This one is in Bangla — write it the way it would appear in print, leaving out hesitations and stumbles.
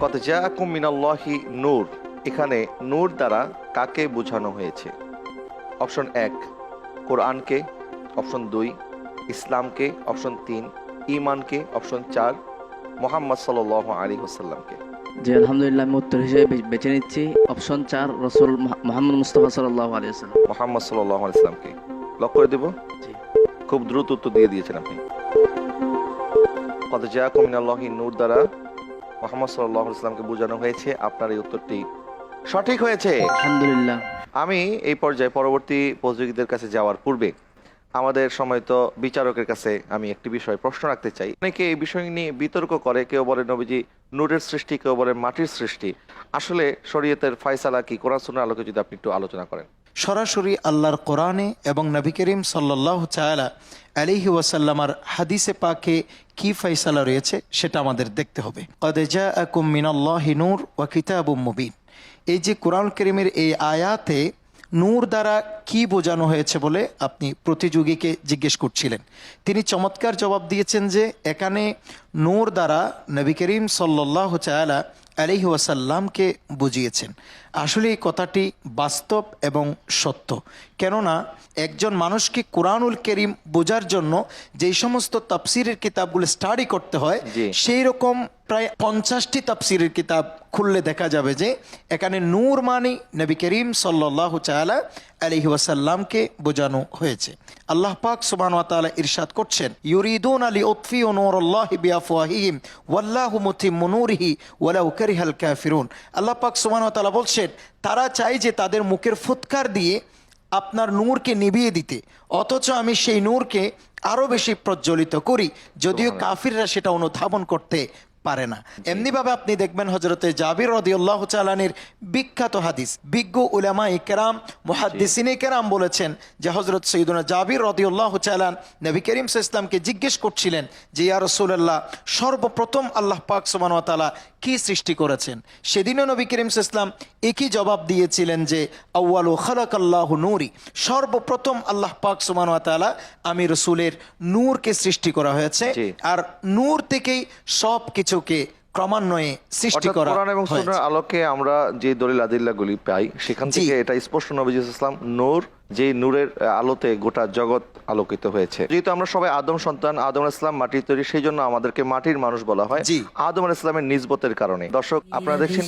কদ জাআকুম মিনাল্লাহি নূর, এখানে নূর দ্বারা কাকে বোঝানো হয়েছে? অপশন 1 কোরআনকে, অপশন 2 ইসলামকে, অপশন 3 ঈমানকে, অপশন 4 মুহাম্মদ সাল্লাল্লাহু আলাইহি ওয়াসাল্লামকে। জি আলহামদুলিল্লাহ, আমি উত্তর হিসেবে বেছে নিচ্ছি অপশন 4 রাসূল মুহাম্মদ মুস্তাফা সাল্লাল্লাহু আলাইহি ওয়াসাল্লাম। মুহাম্মদ সাল্লাল্লাহু আলাইহি ওয়াসাল্লামকে লক করে দেব। জি খুব দ্রুত উত্তর দিয়ে দিয়েছেন আপনি। কদ জাআকুম মিনাল্লাহি নূর দ্বারা মুহাম্মদ সাল্লাল্লাহু আলাইহি ওয়াসাল্লামকে বোঝানো হয়েছে। আপনার এই উত্তরটি সঠিক হয়েছে। আলহামদুলিল্লাহ। আমি এই পর্যায়ে পরবর্তী প্রতিযোগীদের কাছে যাওয়ার পূর্বে আমাদের সম্মানিত বিচারকের কাছে আমি একটি বিষয় প্রশ্ন রাখতে চাই। অনেকে এই বিষয় নিয়ে বিতর্ক করে, কেউ বলে নবীজি নূরের সৃষ্টি, কেউ বলে মাটির সৃষ্টি। আসলে শরীয়তের ফয়সালা কি, কোরআন সুন্নাহর আলোকে যদি আপনি একটু আলোচনা করেন। সরাসরি আল্লাহর কোরআনে এবং নবী করিম সাল্লাল্লাহু তাআলা আলাইহি ওয়াসাল্লামার হাদিসে পাকে কি ফয়সালা রয়েছে সেটা আমাদের দেখতে হবে। কদ জাআকুম মিনাল্লাহি নূর ওয়া কিতাবুম মুবিন, এই যে কোরআন কারীমের এই আয়াতে নূর দ্বারা কি বোঝানো হয়েছে বলে আপনি প্রতিযোগীকে জিজ্ঞেস করছিলেন, তিনি চমৎকার জবাব দিয়েছেন যে এখানে নূর দ্বারা নবী করিম সাল্লাল্লাহু তাআলা আলাইহি ওয়াসাল্লামকে বুঝিয়েছেন। আসলে এই কথাটি বাস্তব এবং সত্য, কেননা একজন মানুষকে কোরআনুল কারীম বোঝার জন্য যেই সমস্ত তাফসীরের কিতাবগুলো স্টাডি করতে হয়, সেই রকম প্রায় 50টি তাফসীরের কিতাব খুললে দেখা যাবে যে এখানে নূর মানে নবী করিম সাল্লাল্লাহু তাআলা আলাইহি ওয়াসাল্লামকে বোঝানো হয়েছে। আল্লাহ পাক সুবহানাহু ওয়া তাআলা ইরশাদ করছেন, ইউরিদুনা লিউতফিউ নূরাল্লাহি বিআফওয়াহিহিম ওয়াল্লাহু মুতিম্মু নূরিহি ওয়ালাউ কারিহাল কাফিরুন। আল্লাহ পাক সুবহানাহু ওয়া তাআলা বলছেন, তারা চায় যে তাদের মুখের ফুৎকার দিয়ে আপনার নূরকে নিভিয়ে দিতে, অথচ আমি সেই নূরকে আরো বেশি প্রজ্বলিত করি, যদিও কাফিররা সেটা অনুধাবন করতে পারে না। এমনিভাবে আপনি দেখবেন হযরতে জাবির রাদিয়াল্লাহু তাআলা আনহুর বিখ্যাত হাদিস, বিজ্ঞ উলামায়ে কেরাম মুহাদ্দিসিনে কেরাম বলেছেন যে হযরত সাইয়্যিদুনা জাবির রাদিয়াল্লাহু তাআলা নবী করিম সাল্লাল্লাহু আলাইহি ওয়াসাল্লামকে জিজ্ঞেস করছিলেন যে ইয়া রাসূলুল্লাহ, সর্বপ্রথম আল্লাহ পাক সুবহানাহু ওয়া তাআলা কি সৃষ্টি করেছেন? সেদিনও নবী করিম সাল্লাল্লাহু আলাইহি ওয়াসাল্লাম একই জবাব দিয়েছিলেন যে আউয়ালু খালাকাল্লাহু নূরি, সর্বপ্রথম আল্লাহ পাক সুবহানাহু ওয়া তাআলা আমি রাসূলের নূরকে সৃষ্টি করা হয়েছে, আর নূর থেকেই সব কিছুকে ক্রমান্বয়ে সৃষ্টি করা কোরআন এবং সুন্নাহর আলোকে আমরা যে দলিল আদিল্লাহগুলি পাই, সেখান থেকে এটা স্পষ্ট নবী সাল্লাল্লাহু আলাইহি ওয়াসাল্লাম নূর, যে নূরের আলোতে গোটা জগৎ আলোকিত হয়েছে। যেহেতু আমরা সবাই আদম সন্তান, আদম আলাইহিস সালাম মাটির তৈরি, সেই জন্য আমাদেরকে মাটির মানুষ বলা হয় আদম আলাইহিস সালামের নিসবতের কারণে। দর্শক, আপনারা দেখছেন